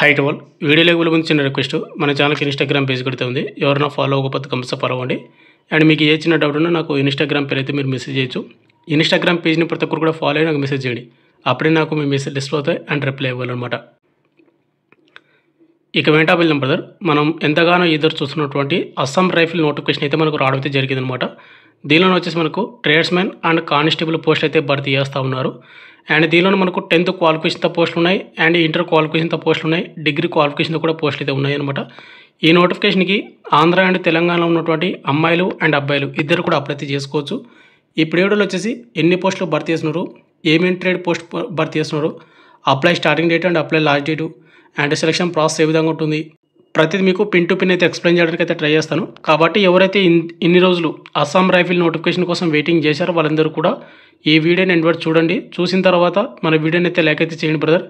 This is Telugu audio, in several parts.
హై టు ఆల్ వీడియోలోకి వెళ్ళే ముందు చిన్న రిక్వెస్ట్ మన ఛానల్కి ఇన్స్టాగ్రామ్ పేజ్ కూడా ఉంది. ఎవరైనా ఫాలో అవ్వకపోతే కంపల్సరీ ఫాలో అవ్వండి. అండ్ మీకు ఏ చిన్న డౌట్ ఉన్నా నాకు ఇన్స్టాగ్రామ్ పేరు అయితే మీరు మెసేజ్ చేయొచ్చు. ఇన్స్టాగ్రామ్ పేజ్ని ప్రతి ఒక్కరు కూడా ఫాలో అయ్యి నాకు మెసేజ్ చేయండి. అప్పుడే నాకు మీ మెసేజ్ డిస్ప్లే అవుతాయి అండ్ రిప్లై ఇవ్వాలన్నమాట. ఇక వెంట వెళ్దాం బ్రదర్. మనం ఎంతగానో ఎదురు చూస్తున్నటువంటి అస్సాం రైఫిల్ నోటిఫికేషన్ అయితే మనకు రావడం అయితే జరిగిందనమాట. దీనిలో వచ్చేసి మనకు ట్రేడ్స్మెన్ అండ్ కానిస్టేబుల్ పోస్టులు అయితే భర్తీ చేస్తూ ఉన్నారు. అండ్ దీనిలో మనకు 10th క్వాలిఫికేషన్తో పోస్టులు ఉన్నాయి, అండ్ ఇంటర్ క్వాలిఫికేషన్తో పోస్టులు ఉన్నాయి, డిగ్రీ క్వాలిఫికేషన్తో కూడా పోస్టులు అయితే ఉన్నాయి అనమాట. ఈ నోటిఫికేషన్కి ఆంధ్ర అండ్ తెలంగాణలో ఉన్నటువంటి అమ్మాయిలు అండ్ అబ్బాయిలు ఇద్దరు కూడా అప్లై చేసుకోవచ్చు. ఈ పీరియడ్లో వచ్చేసి ఎన్ని పోస్టులు భర్తీ చేస్తున్నారు, ఏమేమి ట్రేడ్ పోస్ట్ భర్తీ చేస్తున్నారు, apply starting date and apply last date and selection process ఏ విధంగా ఉంటుంది, ప్రతిదీ మీకు పిన్ టు పిన్ అయితే ఎక్స్ప్లెయిన్ చేయడానికి అయితే ట్రై చేస్తాను. కాబట్టి ఎవరైతే ఇన్ని రోజులు అస్సాం రైఫిల్ నోటిఫికేషన్ కోసం వెయిటింగ్ చేశారో వాళ్ళందరూ కూడా ఈ వీడియోని ఎండ్ వరకు చూడండి. చూసిన తర్వాత మన వీడియోని అయితే లైక్ అయితే చేయండి బ్రదర్.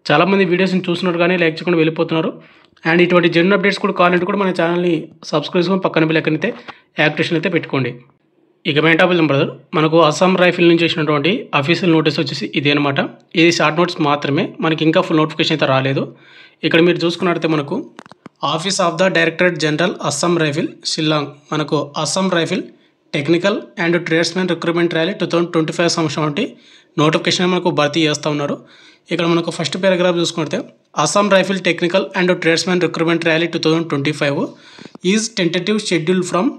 చాలామంది వీడియోస్ని చూస్తున్నారు కానీ లైక్ చేయకుండా వెళ్ళిపోతున్నారు. అండ్ ఇటువంటి జెన్యున్ అప్డేట్స్ కూడా కావాలంటే కూడా మన ఛానల్ని సబ్స్క్రైబ్ చేసుకొని పక్కన బెల్ ఐకాన్ అయితే యాక్టివేషన్ అయితే పెట్టుకోండి. ఇక మెయిన్ టాపిక్ బ్రదర్, మనకు అస్సాం రైఫిల్ నుంచి వచ్చినటువంటి అఫీషియల్ నోటీస్ వచ్చేసి ఇదే అనమాట. ఇది షార్ట్ నోట్స్ మాత్రమే, మనకి ఇంకా ఫుల్ నోటిఫికేషన్ అయితే రాలేదు. ఇక్కడ మీరు చూసుకున్నట్లయితే మనకు office of the directorate general Assam rifle Shillong, మనకు Assam rifle technical and tradesmen recruitment rally 2025 సంవత్సరం వంటి నోటిఫికేషన్ మనకు భర్తీ చేస్తూ ఉన్నారు. ఇక్కడ మనకు ఫస్ట్ పారాగ్రాఫ్ చూసుకుంటే Assam rifle technical and tradesmen recruitment rally 2025 is tentative schedule from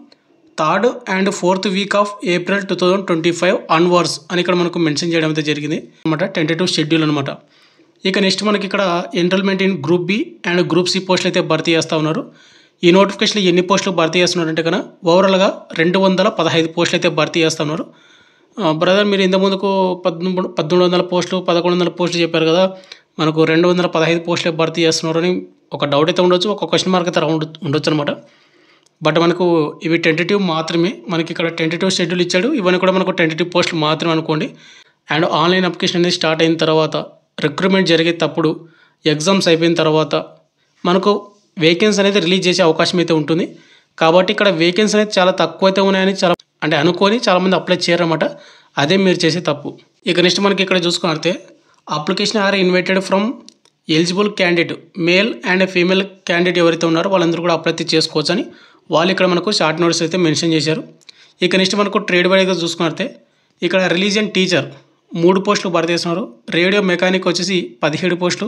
3rd and 4th week off April 2025 onwards అని ఇక్కడ మనకు మెన్షన్ చేయడం అయితే జరిగింది అనమాట. టెంటేటివ్ షెడ్యూల్ అనమాట. ఇక నెక్స్ట్ మనకి ఇక్కడ enrolment in group B and group C పోస్టులు అయితే భర్తీ చేస్తూ ఉన్నారు. ఈ నోటిఫికేషన్లో ఎన్ని పోస్టులు భర్తీ చేస్తున్నారంటే కన్నా ఓవరాల్గా 215 పోస్టులు అయితే భర్తీ చేస్తున్నారు. బ్రదర్ మీరు ఇంతకుముందుకు 1700 పోస్టులు 1100 పోస్టులు చెప్పారు కదా, మనకు 215 పోస్టులే భర్తీ చేస్తున్నారు అని ఒక డౌట్ అయితే ఉండొచ్చు, ఒక క్వశ్చన్ మార్క్ అయితే ఉండొచ్చు అనమాట. బట్ మనకు ఇవి టెంటేటివ్ మాత్రమే. మనకి ఇక్కడ టెంటేటివ్ షెడ్యూల్ ఇచ్చాడు, ఇవన్నీ కూడా మనకు టెంటేటివ్ పోస్టులు మాత్రమే అనుకోండి. అండ్ ఆన్లైన్ అప్లికేషన్ అనేది స్టార్ట్ అయిన తర్వాత, రిక్రూట్మెంట్ జరిగేటప్పుడు, ఎగ్జామ్స్ అయిపోయిన తర్వాత మనకు వేకెన్సీ అనేది రిలీజ్ చేసే అవకాశం అయితే ఉంటుంది. కాబట్టి ఇక్కడ వేకెన్సీ అనేది చాలా తక్కువ అయితే ఉన్నాయని అనుకొని చాలామంది అప్లై చేయరన్నమాట. అదే మీరు చేసే తప్పు. ఇక నెక్స్ట్ మనకి ఇక్కడ చూసుకుంటే application are invited from eligible candidate male and female candidate ఎవరైతే ఉన్నారో వాళ్ళందరూ కూడా అప్లై చేసుకోవచ్చు అని వాళ్ళు ఇక్కడ మనకు షార్ట్ నోట్స్ అయితే మెన్షన్ చేశారు. ఇక నెక్స్ట్ మనకు ట్రేడ్ వైడ్గా చూసుకుంటే ఇక్కడ రిలీజియన్ టీచర్ 3 పోస్టులు భర్తీ చేస్తున్నారు. రేడియో మెకానిక్ వచ్చేసి 17 పోస్టులు,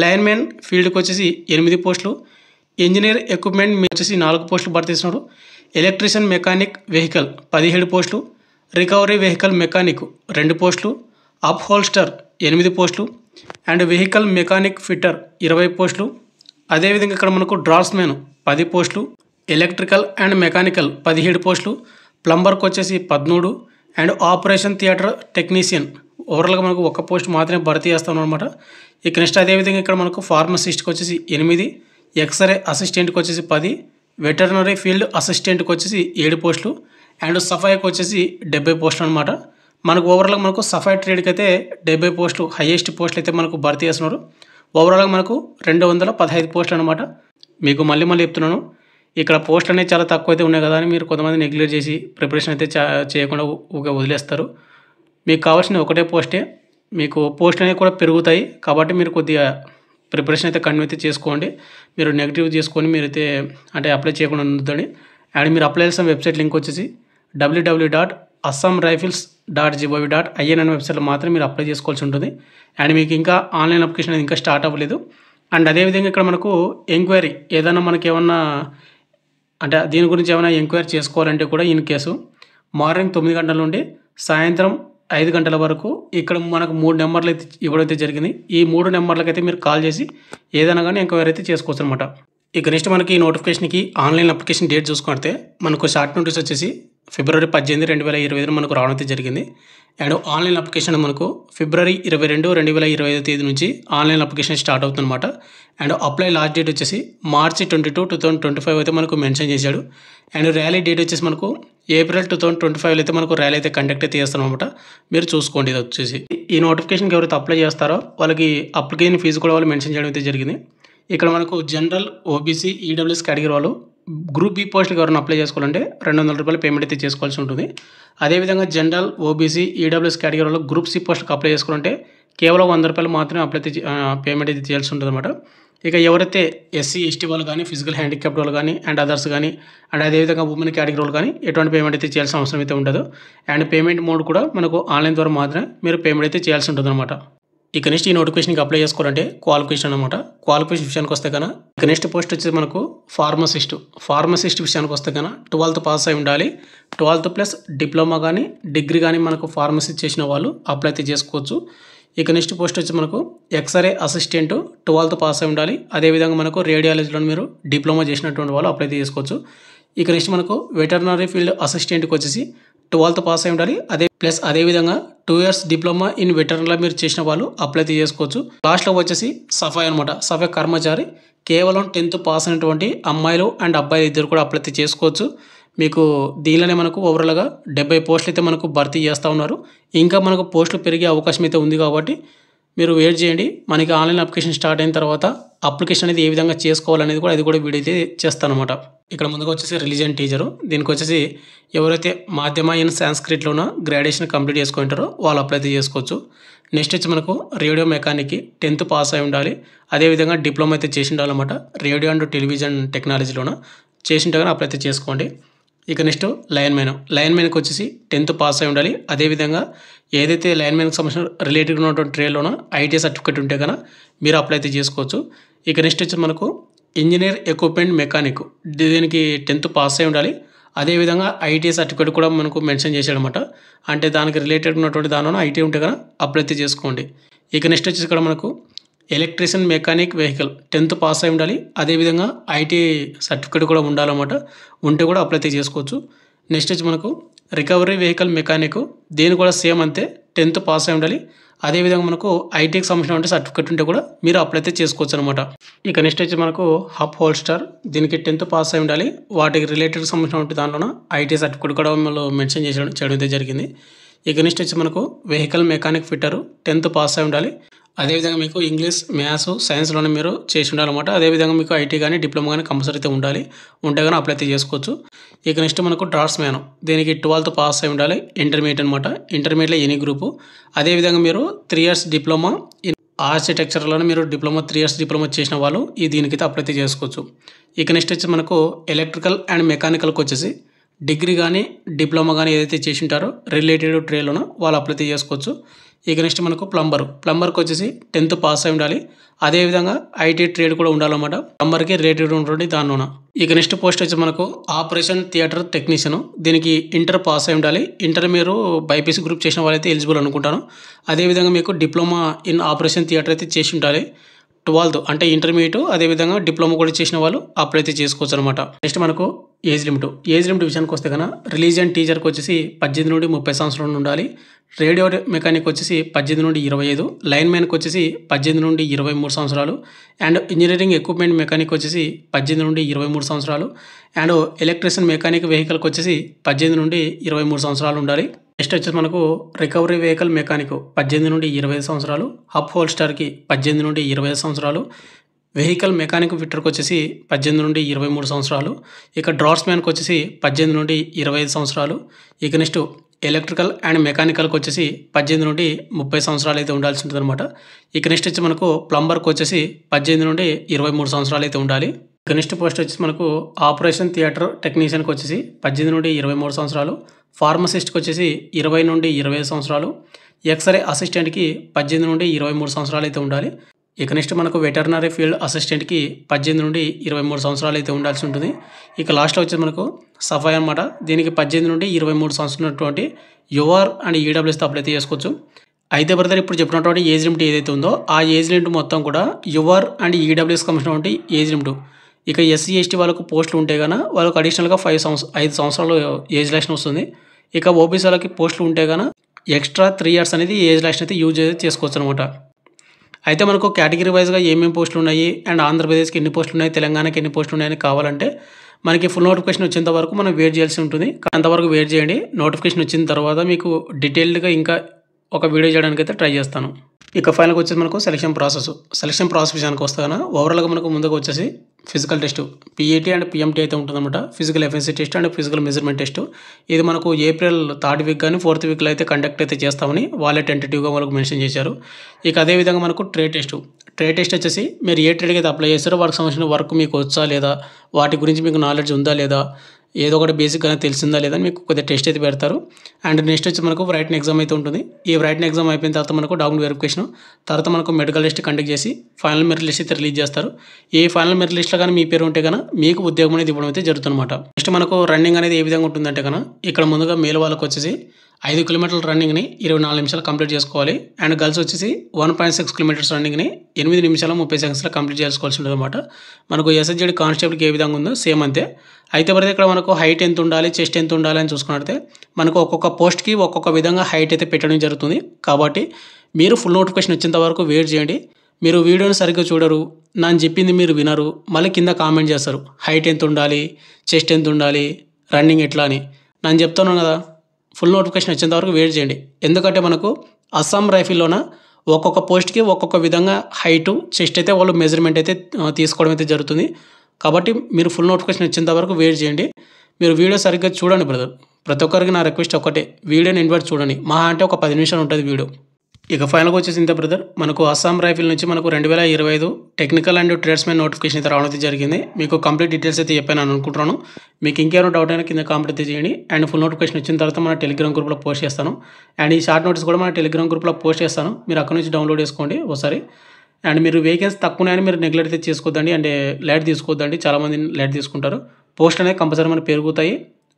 లైన్మెన్ ఫీల్డ్కి వచ్చేసి 8 పోస్టులు, ఇంజనీర్ ఎక్విప్మెంట్ వచ్చేసి 4 పోస్టులు భర్తీ చేస్తున్నారు. ఎలక్ట్రీషియన్ మెకానిక్ వెహికల్ 17 పోస్టులు, రికవరీ వెహికల్ మెకానిక్ 2 పోస్టులు, అప్ హోల్స్టర్ 8 పోస్టులు అండ్ వెహికల్ మెకానిక్ ఫిట్టర్ 20 పోస్టులు. అదేవిధంగా ఇక్కడ మనకు డ్రాట్స్మెన్ 10 పోస్టులు, ఎలక్ట్రికల్ అండ్ మెకానికల్ 17 పోస్టులు, ప్లంబర్కి వచ్చేసి 13 అండ్ ఆపరేషన్ థియేటర్ టెక్నీషియన్ ఓవరాల్గా మనకు 1 పోస్ట్ మాత్రమే భర్తీ చేస్తాం అనమాట. ఇక నెక్స్ట్ అదేవిధంగా ఇక్కడ మనకు ఫార్మసిస్ట్కి వచ్చేసి 8, ఎక్స్రే అసిస్టెంట్కి వచ్చేసి 10, వెటర్నరీ ఫీల్డ్ అసిస్టెంట్కి వచ్చేసి 7 పోస్టులు అండ్ సఫాయికి వచ్చేసి 70 పోస్టులు అనమాట. మనకు ఓవరాల్గా మనకు సఫాయి ట్రేడ్కి అయితే 70 పోస్టులు హైయెస్ట్ పోస్టులు అయితే మనకు భర్తీ చేస్తున్నారు. ఓవరాల్గా మనకు 215 పోస్టులు అనమాట. మీకు మళ్ళీ చెప్తున్నాను, ఇక్కడ పోస్టులు అనేవి చాలా తక్కువ అయితే ఉన్నాయి కదా అని మీరు కొంతమంది నెగ్లెక్ట్ చేసి ప్రిపరేషన్ అయితే చేయకుండా వదిలేస్తారు. మీకు కావాల్సిన ఒకటే పోస్టే, మీకు పోస్టులు అనేవి కూడా పెరుగుతాయి. కాబట్టి మీరు కొద్దిగా ప్రిపరేషన్ అయితే కంటిన్యూ అయితే చేసుకోండి. మీరు నెగిటివ్ చేసుకొని మీరైతే అప్లై చేయకుండా ఉందండి. అండ్ మీరు అప్లై చేసిన వెబ్సైట్ లింక్ వచ్చేసి www.assamrifles.gov.in అనే వెబ్సైట్లో మాత్రం మీరు అప్లై చేసుకోవాల్సి ఉంటుంది. అండ్ మీకు ఇంకా ఆన్లైన్ అప్లికేషన్ అనేది ఇంకా స్టార్ట్ అవ్వలేదు. అండ్ అదేవిధంగా ఇక్కడ మనకు ఎంక్వైరీ ఏదైనా మనకి ఏమన్నా దీని గురించి ఏమైనా ఎంక్వైరీ చేసుకోవాలంటే కూడా ఇన్ కేసు మార్నింగ్ 9 గంటల నుండి సాయంత్రం 5 గంటల వరకు ఇక్కడ మనకు 3 నెంబర్లు అయితే ఇవ్వడం అయితే జరిగింది. ఈ 3 నెంబర్లకు అయితే మీరు కాల్ చేసి ఏదైనా కానీ ఎంక్వైరీ అయితే చేసుకోవచ్చు అనమాట. ఇక నెక్స్ట్ మనకి ఈ నోటిఫికేషన్కి ఆన్లైన్ అప్లికేషన్ డేట్ చూసుకుంటే మనకు షార్ట్ నోటీస్ వచ్చేసి ఫిబ్రవరి 18, 2025 మనకు రావడం అయితే జరిగింది. అండ్ ఆన్లైన్ అప్లికేషన్ మనకు ఫిబ్రవరి 22, 2025 తేదీ నుంచి ఆన్లైన్ అప్లికేషన్ స్టార్ట్ అవుతుందన్నమాట. అండ్ అప్లై లాస్ట్ డేట్ వచ్చేసి మార్చి 22, 2025 అయితే మనకు మెన్షన్ చేశాడు. అండ్ ర్యాలీ డేట్ వచ్చేసి మనకు ఏప్రిల్ 2025 అయితే మనకు ర్యాలీ అయితే కండక్ట్ అయితే చేస్తాం అనమాట. మీరు చూసుకోండి. ఇది వచ్చేసి ఈ నోటిఫికేషన్కి ఎవరైతే అప్లై చేస్తారో వాళ్ళకి అప్లికేషన్ ఫీజు కూడా వాళ్ళు మెన్షన్ చేయడం అయితే జరిగింది. ఇక్కడ మనకు జనరల్, ఓబీసీ, ఈడబ్ల్యూఎస్ కేటగిరీ వాళ్ళు గ్రూప్ బి పోస్టులకు ఎవరైనా అప్లై చేసుకోవాలంటే 200 రూపాయలు పేమెంట్ అయితే చేసుకోవాల్సి ఉంటుంది. అదేవిధంగా జనరల్, ఓబీసీ, ఈడబ్ల్యూఎస్ కేటగిరీ వాళ్ళు గ్రూప్ సి పోస్టులకు అప్లై చేసుకోవాలంటే కేవలం 100 రూపాయలు మాత్రమే పేమెంట్ అయితే చేయాల్సి ఉంటుంది అనమాట. ఇక ఎవరైతే ఎస్సీ, ఎస్టీ వాళ్ళు కానీ, ఫిజికల్ హ్యాండిక్యాప్డ్ వాళ్ళు కానీ అండ్ అదర్స్ కానీ అండ్ అదేవిధంగా ఉమెన్ కేటగిరీ వాళ్ళు కానీ ఎటువంటి పేమెంట్ అయితే చేయాల్సిన అవసరం అయితే ఉండదు. అండ్ పేమెంట్ మోడ్ కూడా మనకు ఆన్లైన్ ద్వారా మాత్రమే మీరు పేమెంట్ అయితే చేయాల్సి ఉంటుందన్నమాట. ఇక నెక్స్ట్ ఈ నోటిఫికేషన్కి అప్లై చేసుకోవాలంటే క్వాలిఫికేషన్ అనమాట. క్వాలిఫికేషన్ విషయానికి వస్తే కన్నా ఇక నెక్స్ట్ పోస్ట్ వచ్చేసి మనకు ఫార్మసిస్ట్ విషయానికి వస్తే కన్నా 12th పాస్ అయి ఉండాలి. 12th ప్లస్ డిప్లొమా కానీ డిగ్రీ కానీ మనకు ఫార్మసీ చేసిన వాళ్ళు అప్లై అయితే చేసుకోవచ్చు. ఇక నెక్స్ట్ పోస్ట్ వచ్చి మనకు ఎక్స్రే అసిస్టెంట్ 12th పాస్ అయి ఉండాలి. అదేవిధంగా మనకు రేడియాలజీలో మీరు డిప్లొమా చేసినటువంటి వాళ్ళు అప్లై అయితే చేసుకోవచ్చు. ఇక నెక్స్ట్ మనకు వెటర్నరీ ఫీల్డ్ అసిస్టెంట్కి వచ్చేసి 12th పాస్ అయి ఉండాలి. అదేవిధంగా 2 years డిప్లొమా ఇన్ వెటర్నరీలో మీరు చేసిన వాళ్ళు అప్లై అయితే చేసుకోవచ్చు. లాస్ట్లో వచ్చేసి సఫాయి అనమాట. సఫాయి కర్మచారి కేవలం 10th పాస్ అయినటువంటి అమ్మాయిలు అండ్ అబ్బాయిలు ఇద్దరు కూడా అప్లై అయితే చేసుకోవచ్చు. మీకు దీనిలోనే మనకు ఓవరాల్గా 70 పోస్టులు అయితే మనకు భర్తీ చేస్తూ ఉన్నారు. ఇంకా మనకు పోస్టులు పెరిగే అవకాశం అయితే ఉంది కాబట్టి మీరు వెయిట్ చేయండి. మనకి ఆన్లైన్ అప్లికేషన్ స్టార్ట్ అయిన తర్వాత అప్లికేషన్ అనేది ఏ విధంగా చేసుకోవాలనేది కూడా అది కూడా వీడియో అయితే చేస్తాను అనమాట. ఇక్కడ ముందుగా వచ్చేసి రిలీజియన్ టీచరు, దీనికి వచ్చేసి ఎవరైతే మాధ్యమ ఇన్ సాంస్క్రిట్లోన గ్రాడ్యుయేషన్ కంప్లీట్ చేసుకుంటారో వాళ్ళు అప్లై అయితే చేసుకోవచ్చు. నెక్స్ట్ వచ్చి మనకు రేడియో మెకానిక్ 10th పాస్ అయి ఉండాలి. అదేవిధంగా డిప్లొమా అయితే చేసి ఉండాలన్నమాట. రేడియో అండ్ టెలివిజన్ టెక్నాలజీలోన చేసింటే కానీ అప్లై అయితే చేసుకోండి. ఇక నెక్స్ట్ లైన్మెన్కి వచ్చేసి 10th పాస్ అయి ఉండాలి. అదేవిధంగా ఏదైతే లైన్మెన్కి సంబంధించిన రిలేటెడ్ ఉన్నటువంటి ట్రేడ్లోన ఐటీఐ సర్టిఫికేట్ ఉంటే కనుక మీరు అప్లై అయితే చేసుకోవచ్చు. ఇక నెక్స్ట్ వచ్చి మనకు ఇంజనీర్ ఎక్విప్మెంట్ మెకానిక్, దీనికి 10th పాస్ అయి ఉండాలి. అదేవిధంగా ఐటీఐ సర్టిఫికేట్ కూడా మనకు మెన్షన్ చేశాడనమాట. అంటే దానికి రిలేటెడ్ ఉన్నటువంటి దానిలో ఐటీఐ ఉంటే కనుక అప్లై అయితే చేసుకోండి. ఇక నెక్స్ట్ వచ్చేసి ఇక్కడ మనకు electrician mechanic vehicle 10th pass అయి ఉండాలి. అదేవిధంగా ఐటీఐ సర్టిఫికేట్ కూడా ఉండాలన్నమాట. ఉంటే కూడా అప్లై అయితే చేసుకోవచ్చు. నెక్స్ట్ వచ్చి మనకు రికవరీ వెహికల్ మెకానిక్, దీని కూడా సేమ్ అంతే 10th పాస్ అయి ఉండాలి. అదేవిధంగా మనకు ఐటీకి సంబంధించిన సర్టిఫికేట్ ఉంటే కూడా మీరు అప్లై అయితే చేసుకోవచ్చు అనమాట. ఇక నెక్స్ట్ వచ్చి మనకు హబ్ హోల్స్టర్, దీనికి 10th పాస్ అయి ఉండాలి. వాటికి రిలేటెడ్ సంబంధించిన దాంట్లో ఐటీ సర్టిఫికేట్ కూడా మనం మెన్షన్ చేయడం అయితే జరిగింది. ఇక నెక్స్ట్ వచ్చి మనకు vehicle mechanic fitter 10th pass అయి ఉండాలి. అదేవిధంగా మీకు ఇంగ్లీష్, మ్యాథ్స్, సైన్స్లోనే మీరు చేసి ఉండాలన్నమాట. అదేవిధంగా మీకు ఐటీ కానీ డిప్లొమా కానీ కంపల్సరీ అయితే ఉండాలి. ఉంటే కానీ అప్లై అయితే చేసుకోవచ్చు. ఇక నెక్స్ట్ మనకు డ్రాఫ్ట్స్మ్యాన్, దీనికి 12th పాస్ అయి ఉండాలి. ఇంటర్మీడియట్ అనమాట. ఇంటర్మీడియట్లో ఎనీ గ్రూపు. అదేవిధంగా మీరు 3 years డిప్లొమా ఇన్ ఆర్కిటెక్చర్లోనే మీరు 3 years డిప్లొమా చేసిన వాళ్ళు దీనికైతే అప్లై అయితే చేసుకోవచ్చు. ఇక నెక్స్ట్ వచ్చి మనకు ఎలక్ట్రికల్ అండ్ మెకానికల్కి వచ్చేసి డిగ్రీ కానీ డిప్లొమా కానీ ఏదైతే చేసి ఉంటారో రిలేటెడ్ ట్రేడ్లోనో వాళ్ళు అప్లై అయితే చేసుకోవచ్చు. ఇక నెక్స్ట్ మనకు ప్లంబర్కి వచ్చేసి 10th పాస్ అయి ఉండాలి. అదేవిధంగా ఐటీ ట్రేడ్ కూడా ఉండాలన్నమాట. ప్లంబర్కి రిలేటెడ్ ఉంటుంది దానిలోన. ఇక నెక్స్ట్ పోస్ట్ వచ్చి మనకు ఆపరేషన్ థియేటర్ టెక్నీషియన్, దీనికి ఇంటర్ పాస్ అయి ఉండాలి. ఇంటర్ మీరు బైపీసీ గ్రూప్ చేసిన వాళ్ళైతే ఎలిజిబుల్ అనుకుంటాను. అదేవిధంగా మీకు డిప్లొమా ఇన్ ఆపరేషన్ థియేటర్ అయితే చేసి ఉండాలి. 12th అంటే ఇంటర్మీడియట్, అదేవిధంగా డిప్లొమా కూడా చేసిన వాళ్ళు అప్లై అయితే చేసుకోవచ్చు అనమాట. నెక్స్ట్ మనకు ఏజ్ లిమిట్ విషయానికి వస్తే కన్నా రిలీజియన్ టీచర్కి వచ్చేసి 18 నుండి 30 సంవత్సరాలు ఉండాలి. రేడియో మెకానిక్ వచ్చేసి 18 నుండి 25, లైన్మెన్కి వచ్చేసి 18 నుండి 23 సంవత్సరాలు, అండ్ ఇంజనీరింగ్ ఎక్విప్మెంట్ మెకానిక్ వచ్చేసి 18 నుండి 23 సంవత్సరాలు, అండ్ ఎలక్ట్రీషియన్ మెకానిక్ వెహికల్కి వచ్చేసి 18 నుండి 23 సంవత్సరాలు ఉండాలి. నెక్స్ట్ వచ్చేసి మనకు రికవరీ వెహికల్ మెకానిక్ 18 నుండి 25 సంవత్సరాలు, హబ్ హోల్స్టర్కి 18 నుండి 25 సంవత్సరాలు, వెహికల్ మెకానిక్ ఫిట్టర్కి వచ్చేసి 18 నుండి 23 సంవత్సరాలు, ఇక డ్రాఫ్ట్స్మ్యాన్కి వచ్చేసి 18 నుండి 25 సంవత్సరాలు. ఇక నెక్స్ట్ ఎలక్ట్రికల్ అండ్ మెకానికల్కి వచ్చేసి 18 నుండి 30 సంవత్సరాలు అయితే ఉండాల్సి ఉంటుంది అనమాట. ఇక నెక్స్ట్ వచ్చి మనకు ప్లంబర్కి వచ్చేసి 18 నుండి 23 సంవత్సరాలు అయితే ఉండాలి. ఇక నెక్స్ట్ పోస్ట్ వచ్చేసి మనకు ఆపరేషన్ థియేటర్ టెక్నీషియన్కి వచ్చేసి 18 నుండి 23 సంవత్సరాలు, ఫార్మసిస్ట్కి వచ్చేసి 20 నుండి 25 సంవత్సరాలు, ఎక్స్రే అసిస్టెంట్కి 18 నుండి 23 సంవత్సరాలు అయితే ఉండాలి. ఇక నెక్స్ట్ మనకు వెటర్నరీ ఫీల్డ్ అసిస్టెంట్కి 18 నుండి 23 సంవత్సరాలు అయితే ఉండాల్సి ఉంటుంది. ఇక లాస్ట్లో వచ్చేసి మనకు సఫాయి అనమాట. దీనికి 18 నుండి 23 సంవత్సరాలు ఉన్నటువంటి యుఆర్ అండ్ ఈడబ్ల్యూఎస్తో అప్లై అయితే చేసుకోవచ్చు. అయితే బ్రదర్ ఇప్పుడు చెప్పినటువంటి ఏజ్ లిమిట్ ఏదైతే ఉందో ఆ ఏజ్ లిమిట్ మొత్తం కూడా యుఆర్ అండ్ ఈడబ్ల్యూఎస్ సంబంధించినటువంటి ఏజ్ లిమిట్. ఇక ఎస్సీ ఎస్టీ వాళ్ళకు పోస్టులు ఉంటే కనుక వాళ్ళకు అడిషనల్గా 5 సంవత్సరాలు ఏజ్ రిలాక్షన్ వస్తుంది. ఇక ఓబీసీ వాళ్ళకి పోస్టులు ఉంటే కనుక ఎక్స్ట్రా 3 years అనేది ఏజ్ రిలాక్షన్ అయితే యూజ్ చేసుకోవచ్చు అనమాట. అయితే మనకు కేటగిరీ వైజ్గా ఏమేమి పోస్టులు ఉన్నాయి అండ్ ఆంధ్రప్రదేశ్కి ఎన్ని పోస్టులు ఉన్నాయి, తెలంగాణకి ఎన్ని పోస్టులు ఉన్నాయని కావాలంటే మనకి ఫుల్ నోటిఫికేషన్ వచ్చేంత వరకు మనం వెయిట్ చేయాల్సి ఉంటుంది. అంతవరకు వెయిట్ చేయండి. నోటిఫికేషన్ వచ్చిన తర్వాత మీకు డీటెయిల్డ్గా ఇంకా ఒక వీడియో చేయడానికి అయితే ట్రై చేస్తాను. ఇక ఫైనల్గా వచ్చేసి మనకు సెలక్షన్ ప్రాసెస్ విషయానికి వస్తే కన్నా ఓవరాల్గా మనకు ముందుకు వచ్చేసి physical test PET and PMT అయితే ఉంటుందన్నమాట. Physical efficiency test and physical measurement test. ఇది మనకు ఏప్రిల్ 3rd వీక్ కానీ 4th వీక్లో అయితే కండక్ట్ అయితే చేస్తామని వాళ్ళే టెంటేటివ్గా వాళ్ళకు మెన్షన్ చేశారు. ఇక అదేవిధంగా మనకు ట్రేడ్ టెస్ట్ వచ్చేసి మీరు ఏ ట్రేడ్కి అయితే అప్లై చేస్తారో వాటికి సంబంధించిన వర్క్ మీకు వచ్చా లేదా, వాటి గురించి మీకు నాలెడ్జ్ ఉందా లేదా, ఏదో ఒకటి బేసిక్గానే తెలిసిందా లేదా మీకు కొద్దిగా టెస్ట్ అయితే పెడతారు. అండ్ నెక్స్ట్ వచ్చి మనకు రైటింగ్ ఎగ్జామ్ అయితే ఉంటుంది. ఈ రైటింగ్ ఎగ్జామ్ అయిపోయిన తర్వాత మనకు డాక్యుమెంట్ వెరిఫికేషన్, తర్వాత మనకు మెడికల్ టెస్ట్ కండక్ట్ చేసి ఫైనల్ మెరిట్ లిస్ట్ అయితే రిలీజ్ చేస్తారు. ఈ ఫైనల్ మెరిట్ లిస్ట్లో కానీ మీ పేరు ఉంటే కనుక మీకు ఉద్యోగం అనేది ఇవ్వడం అయితే జరుగుతుందన్నమాట. నెక్స్ట్ మనకు రన్నింగ్ అనేది ఏ విధంగా ఉంటుందంటే కనుక ఇక్కడ ముందుగా మేల్ వాళ్ళకి వచ్చేసి 5 కిలోమీటర్ల రన్నింగ్ని 24 నిమిషాలు కంప్లీట్ చేసుకోవాలి. అండ్ గర్ల్స్ వచ్చేసి 1.6 కిలోమీటర్స్ రన్నింగ్ని 8 నిమిషాల 30 సెకండ్స్లో కంప్లీట్ చేసుకోవాల్సి ఉంటుంది అనమాట. మనకు ఎస్ఎస్జెడ్ కానిస్టేబుల్కి ఏ విధంగా ఉందో సేమ్ అంతే. అయితే పడితే ఇక్కడ మనకు హైట్ ఎంత ఉండాలి, చెస్ట్ ఎంత ఉండాలి అని చూసుకున్నట్లయితే మనకు ఒక్కొక్క పోస్ట్కి ఒక్కొక్క విధంగా హైట్ అయితే పెట్టడం జరుగుతుంది. కాబట్టి మీరు ఫుల్ నోటిఫికేషన్ వచ్చేంత వరకు వెయిట్ చేయండి. మీరు వీడియోని సరిగ్గా చూడరు, నేను చెప్పింది మీరు వినరు, మళ్ళీ కింద కామెంట్ చేస్తారు హైట్ ఎంత ఉండాలి, చెస్ట్ ఎంత ఉండాలి, రన్నింగ్ ఎట్లా అని. నేను చెప్తున్నాను కదా, ఫుల్ నోటిఫికేషన్ వచ్చేంత వరకు వెయిట్ చేయండి. ఎందుకంటే మనకు అస్సాం రైఫిల్లోన ఒక్కొక్క పోస్ట్కి ఒక్కొక్క విధంగా హైటు, చెస్ట్ అయితే వాళ్ళు మెజర్మెంట్ అయితే తీసుకోవడం అయితే జరుగుతుంది. కాబట్టి మీరు ఫుల్ నోటిఫికేషన్ వచ్చేంత వరకు వెయిట్ చేయండి. మీరు వీడియో సరిగ్గా చూడండి బ్రదర్. ప్రతి ఒక్కరికి నా రిక్వెస్ట్ ఒక్కటే, వీడియోని ఇన్వర్ట్ చూడండి. మహా అంటే ఒక 10 నిమిషాలు ఉంటుంది వీడియో. ఇక ఫైనల్గా వచ్చేసి ఇంత బ్రదర్, మనకు అస్సాం రైఫిల్ నుంచి మనకు 2025 టెక్నికల్ అండ్ ట్రేడ్స్మెన్ నోటిఫికేషన్ అయితే రావడం అయితే జరిగింది. మీకు కంప్లీట్ డీటెయిల్స్ అయితే చెప్పాను అనుకుంటున్నాను. మీకు ఇంకేమైనా డౌట్ అయినా కింద కామెంట్ అయితే చేయండి. అండ్ ఫుల్ నోటిఫికేషన్ వచ్చిన తర్వాత మన టెలిగ్రామ్ గ్రూప్లో పోస్ట్ చేస్తాను. అండ్ ఈ షార్ట్ నోట్స్ కూడా మన టెలిగ్రామ్ గ్రూప్లో పోస్ట్ చేస్తాను. మీరు అక్కడ నుంచి డౌన్లోడ్ చేసుకోండి ఒకసారి. అండ్ మీరు వేకెన్సీ తక్కువనే మీరు నెగ్లెక్ట్ అయితే చేసుకోవద్దండి, అంటే లైట్ తీసుకోవద్దండి. చాలామంది లైట్ తీసుకుంటారు. పోస్ట్ అనేది కంపల్సరీ మనకు పెరుగుతాయి.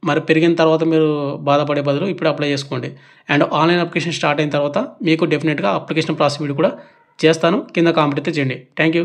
మరి పెరిగిన తర్వాత మీరు బాధపడే బదులు ఇప్పుడు అప్లై చేసుకోండి. అండ్ ఆన్లైన్ అప్లికేషన్ స్టార్ట్ అయిన తర్వాత మీకు డెఫినెట్గా అప్లికేషన్ ప్రాసెస్ వీడియో కూడా చేస్తాను. కింద కామెంట్ అయితే చేయండి. Thank you.